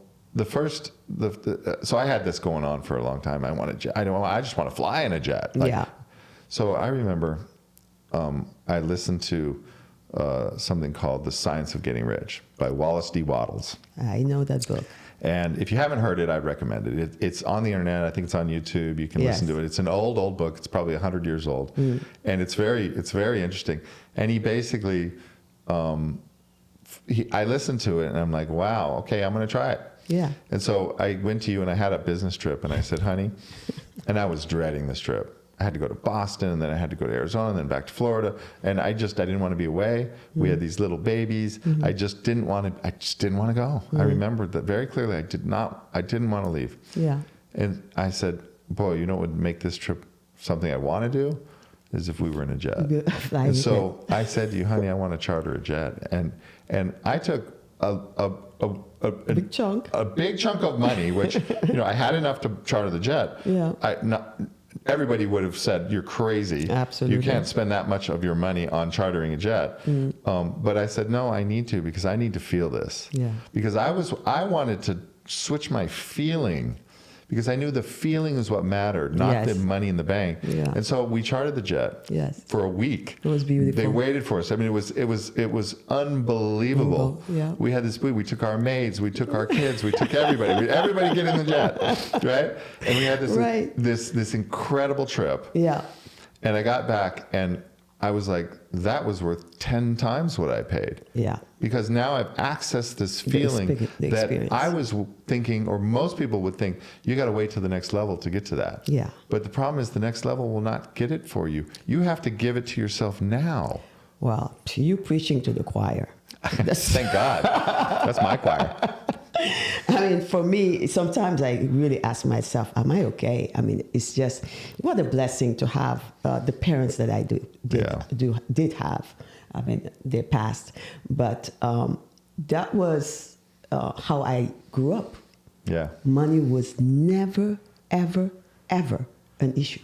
so I had this going on for a long time. I want a jet. I just want to fly in a jet. Yeah. So I remember I listened to something called The Science of Getting Rich by Wallace D. Wattles. I know that book. And if you haven't heard it, I'd recommend it. It's on the internet. I think it's on YouTube. You can listen to it. It's an old book. It's probably 100 years old. And it's very interesting. And he basically, I listened to it and I'm like, wow, okay, I'm going to try it. Yeah. And so I went to you and I had a business trip and I said, honey, and I was dreading this trip. I had to go to Boston and then I had to go to Arizona and then back to Florida. And I didn't want to be away. We had these little babies. I just didn't want to go. I remembered that very clearly. I didn't want to leave. Yeah. And I said, boy, you know what would make this trip something I want to do is if we were in a jet. And so I said to you, honey, I want to charter a jet. And I took a big chunk of money, which, I had enough to charter the jet. Yeah. Everybody would have said, you're crazy. Absolutely. You can't spend that much of your money on chartering a jet. But I said, no, I need to, because I need to feel this. Yeah. Because I wanted to switch my feeling, because I knew the feeling is what mattered, not the money in the bank. Yeah. And so we chartered the jet for a week. It was beautiful. They waited for us. I mean, it was unbelievable. Yeah. We had this. We took our maids. We took our kids. We took everybody. Everybody get in the jet, right? And we had this incredible trip. Yeah. And I got back and I was like, that was worth 10 times what I paid. Yeah. Because now I've accessed this feeling that I was thinking, or most people would think, you got to wait to the next level to get to that. Yeah. But the problem is the next level will not get it for you. You have to give it to yourself now. Well, you preaching to the choir. Thank God. That's my choir. I mean, for me, sometimes I really ask myself, am I okay? I mean, it's just, what a blessing to have the parents that I did have. I mean, they passed. But that was how I grew up. Yeah. Money was never, ever, ever an issue.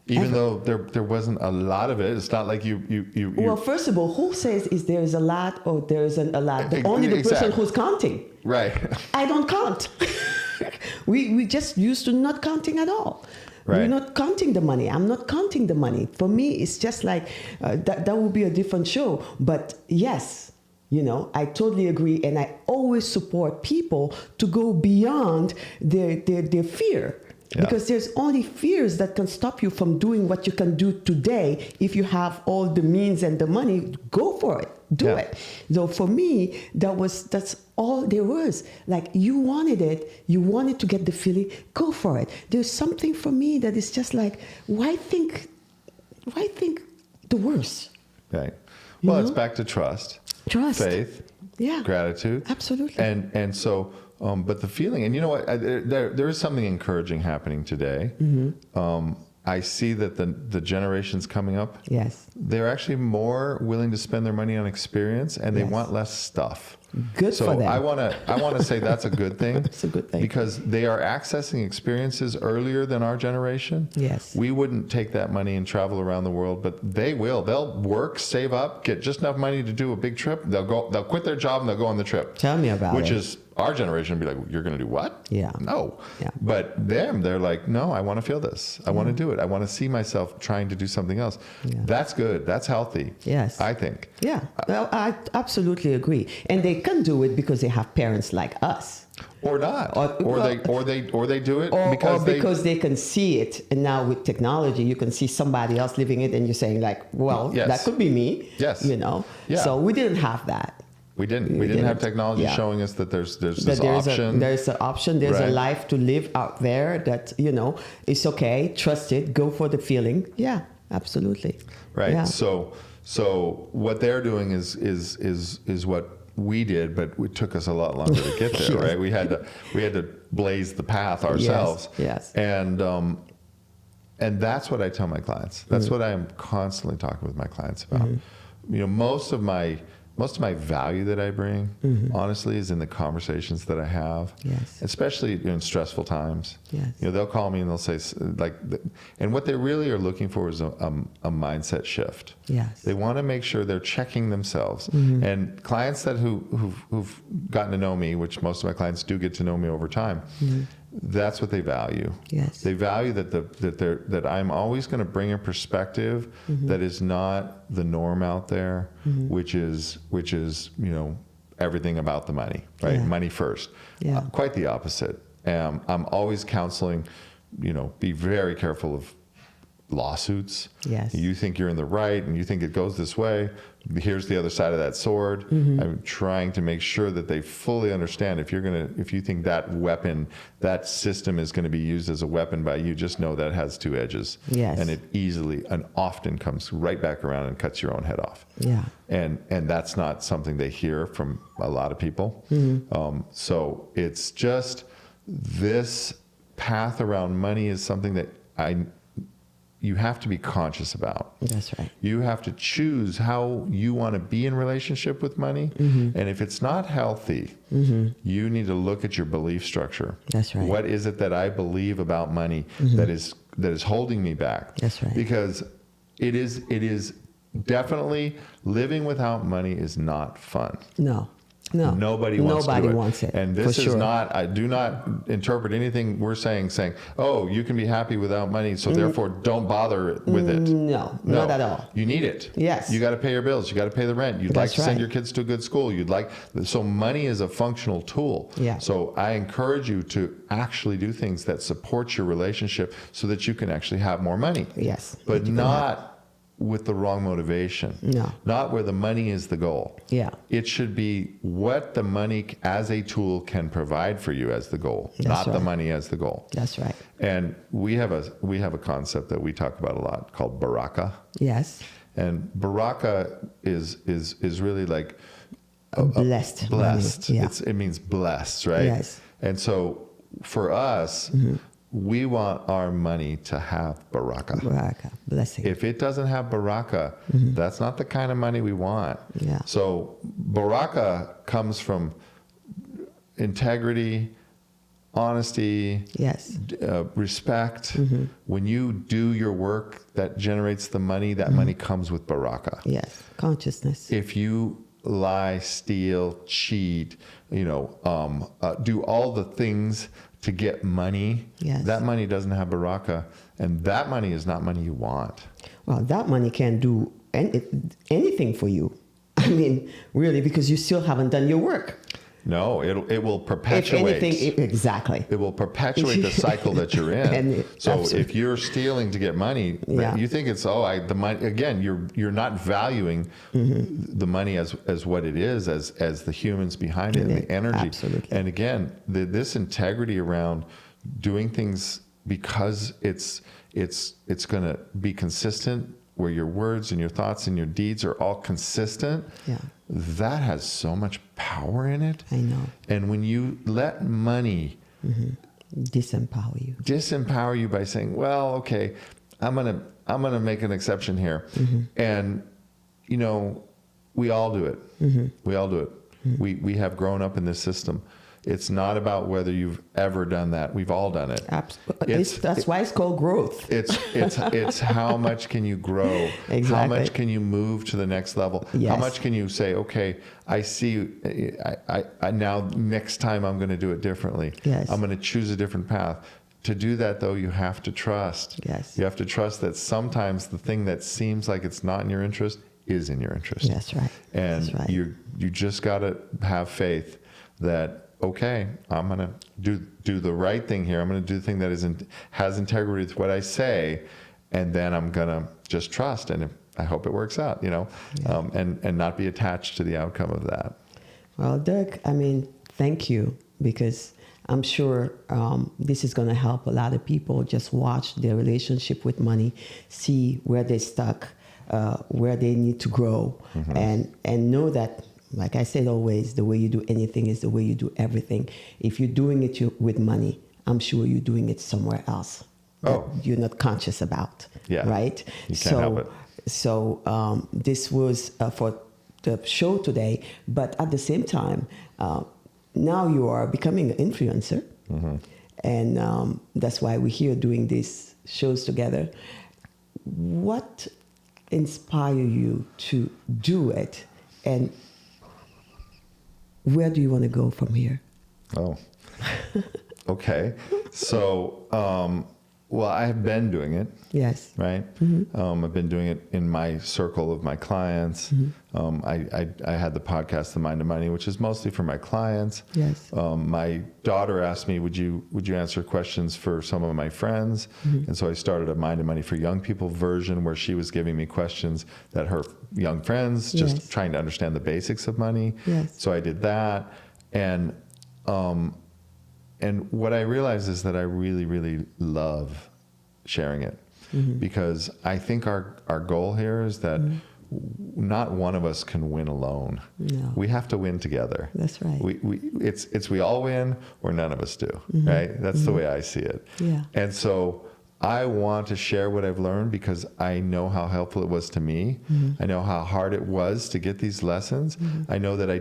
Even though there wasn't a lot of it, it's not like you. Well, first of all, who says is there is a lot or there isn't a lot? Only the person who's counting. Right. I don't count. we just used to not counting at all. Right. We're not counting the money. I'm not counting the money. For me, it's just like that would be a different show. But yes, I totally agree, and I always support people to go beyond their fear. Yeah. Because there's only fears that can stop you from doing what you can do today. If you have all the means and the money, go for it. Do it. So for me, that's all there was. Like, you wanted it. You wanted to get the feeling. Go for it. There's something for me that is just like, why think the worst? Right. Well, it's back to trust. Trust. Faith. Yeah. Gratitude. Absolutely. And so... but the feeling, and you know what, there is something encouraging happening today. Mm-hmm. I see that the generations coming up, they're actually more willing to spend their money on experience, and they want less stuff. Good for them. So I want to say that's a good thing. It's a good thing. Because they are accessing experiences earlier than our generation. Yes. We wouldn't take that money and travel around the world, but they will. They'll work, save up, get just enough money to do a big trip. They'll quit their job and they'll go on the trip. Tell me about it. Which is our generation would be like, you're going to do what? Yeah. No. Yeah. But they're like, no, I want to feel this. I want to do it. I want to see myself trying to do something else. Yeah. That's good. That's healthy. Yes. I think. Yeah. Well, I absolutely agree. And they can do it because they have parents like us. Or not. Or they do it because they can see it. And now with technology, you can see somebody else living it and you're saying like, well, that could be me. Yes. Yeah. So we didn't have that. We didn't have technology showing us that there's this option. There's an option. There's a life to live out there that, it's okay. Trust it. Go for the feeling. Yeah, absolutely. Right. Yeah. So what they're doing is what we did, but it took us a lot longer to get there, right? We had to blaze the path ourselves. Yes. And And that's what I tell my clients. That's what I am constantly talking with my clients about. You know, most of my value that I bring, honestly, is in the conversations that I have, Yes. especially in stressful times. Yes. You know, they'll call me and they'll say, like, and what they really are looking for is a mindset shift. Yes. They want to make sure they're checking themselves. And clients who've gotten to know me, which most of my clients do get to know me over time, that's what they value. Yes. They value that I'm always going to bring a perspective that is not the norm out there, which is you know, everything about the money, right? Yeah. Money first. Yeah. Quite the opposite. I'm always counseling, you know, be very careful of lawsuits. Yes. You think you're in the right and you think it goes this way. Here's the other side of that sword. I'm trying to make sure that they fully understand if you think that weapon, that system is going to be used as a weapon by you, just know that has two edges. Yes. And it easily and often comes right back around and cuts your own head off. Yeah. And that's not something they hear from a lot of people. So it's just this path around money is something that you have to be conscious about. That's right. You have to choose how you want to be in relationship with money. And if it's not healthy, you need to look at your belief structure. That's right. What is it that I believe about money that is holding me back? That's right. Because it is definitely living without money is not fun. No. Nobody wants it. And this for is sure. not, I do not interpret anything we're saying, oh, you can be happy without money, so therefore don't bother with it. No, not at all. You need it. Yes. You got to pay your bills. You got to pay the rent. You'd like That's to send right. your kids to a good school. So money is a functional tool. Yeah. So I encourage you to actually do things that support your relationship so that you can actually have more money. Yes. But not with the wrong motivation. No. Not where the money is the goal. Yeah. It should be what the money as a tool can provide for you as the goal, That's not the right. money as the goal. That's right. And we have a concept that we talk about a lot called baraka. Yes. And baraka is really like Blessed. blessed. Yeah. It means blessed, right? Yes. And so for us, we want our money to have baraka. Baraka. Blessing. If it doesn't have baraka, that's not the kind of money we want. Yeah. So baraka comes from integrity, honesty, Yes. respect. When you do your work that generates the money, that money comes with baraka. Yes. Consciousness. If you lie, steal, cheat, do all the things to get money, Yes. that money doesn't have baraka, and that money is not money you want. Well, that money can't do anything for you. I mean, really, because you still haven't done your work. No, it will perpetuate. If anything, exactly. It will perpetuate the cycle that you're in. So absolutely. if you're stealing to get money, Yeah. you think it's the money again. You're not valuing the money as what it is, as the humans behind it and the energy. Absolutely. And again, this integrity around doing things because it's going to be consistent, where your words and your thoughts and your deeds are all consistent. Yeah. That has so much power in it. I know. And when you let money Disempower you by saying, well, okay, I'm gonna make an exception here. And we all do it. We all do it. We have grown up in this system. It's not about whether you've ever done that. We've all done it. Absolutely. That's why it's called growth. It's how much can you grow? Exactly. How much can you move to the next level? Yes. How much can you say, okay, I see, I now next time I'm going to do it differently. Yes. I'm going to choose a different path. To do that, though, you have to trust. Yes. You have to trust that sometimes the thing that seems like it's not in your interest is in your interest. That's right. And That's right. you just got to have faith that, okay, I'm going to do the right thing here. I'm going to do the thing that has integrity with what I say, and then I'm going to just trust, and I hope it works out, and not be attached to the outcome of that. Well, Doug, thank you, because I'm sure this is going to help a lot of people just watch their relationship with money, see where they're stuck, where they need to grow, and know that, like I said always, the way you do anything is the way you do everything. If you're doing it with money, I'm sure you're doing it somewhere else. that Oh. you're not conscious about. Yeah. Right? You can't help it. So this was for the show today, but at the same time, now you are becoming an influencer. Mm-hmm. And that's why we're here doing these shows together. What inspired you to do it? And where do you want to go from here? Oh, okay. So, well, I have been doing it. Yes. Right. Mm-hmm. I've been doing it in my circle of my clients. Mm-hmm. I had the podcast, The Mind of Money, which is mostly for my clients. Yes. My daughter asked me, would you answer questions for some of my friends? Mm-hmm. And so I started a Mind of Money for Young People version where she was giving me questions that her young friends, just Yes. trying to understand the basics of money. Yes. So I did that. And what I realized is that I really, really love sharing it. Mm-hmm. Because I think our goal here is that not one of us can win alone. No. We have to win together. That's right. We all win or none of us do, right? That's the way I see it. Yeah. And so I want to share what I've learned because I know how helpful it was to me. I know how hard it was to get these lessons. I know that I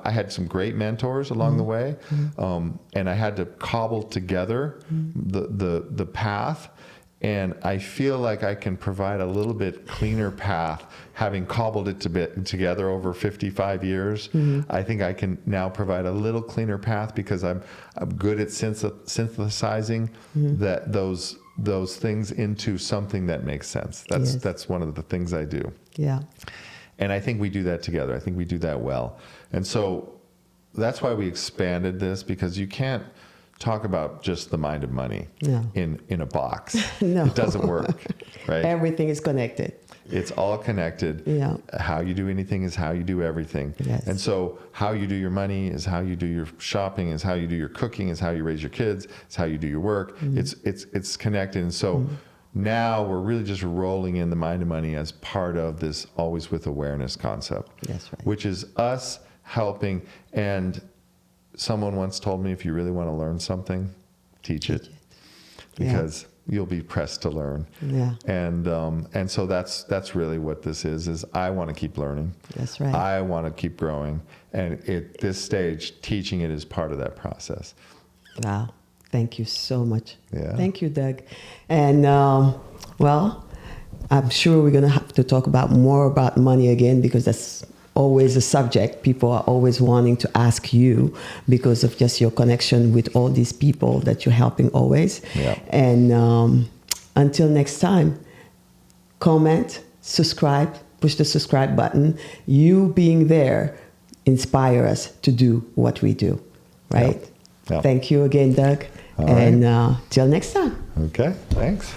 had some great mentors along the way, and I had to cobble together the path. And I feel like I can provide a little bit cleaner path, having cobbled it together over 55 years. I think I can now provide a little cleaner path because I'm good at synthesizing those things into something that makes sense. That's one of the things I do. Yeah. And I think we do that together. I think we do that well. And so that's why we expanded this, because you can't talk about just the mind of money in a box. No. It doesn't work, right? Everything is connected. It's all connected. Yeah. How you do anything is how you do everything. Yes. And so how you do your money is how you do your shopping, is how you do your cooking, is how you raise your kids, is how you do your work. It's connected. And so now we're really just rolling in the mind of money as part of this always with awareness concept. That's right. Which is us helping. And someone once told me, if you really want to learn something, teach it. Because you'll be pressed to learn. Yeah. And so that's really what this is I want to keep learning. That's right. I want to keep growing. And at this stage, teaching it is part of that process. Wow. Thank you so much. Yeah. Thank you, Doug. And, well, I'm sure we're going to have to talk more about money again, because that's always a subject people are always wanting to ask you because of just your connection with all these people that you're helping always. Yeah. And until next time, comment, subscribe, push the subscribe button. You being there inspire us to do what we do, right? Yeah. Thank you again, Doug. All and till next time. Okay, thanks.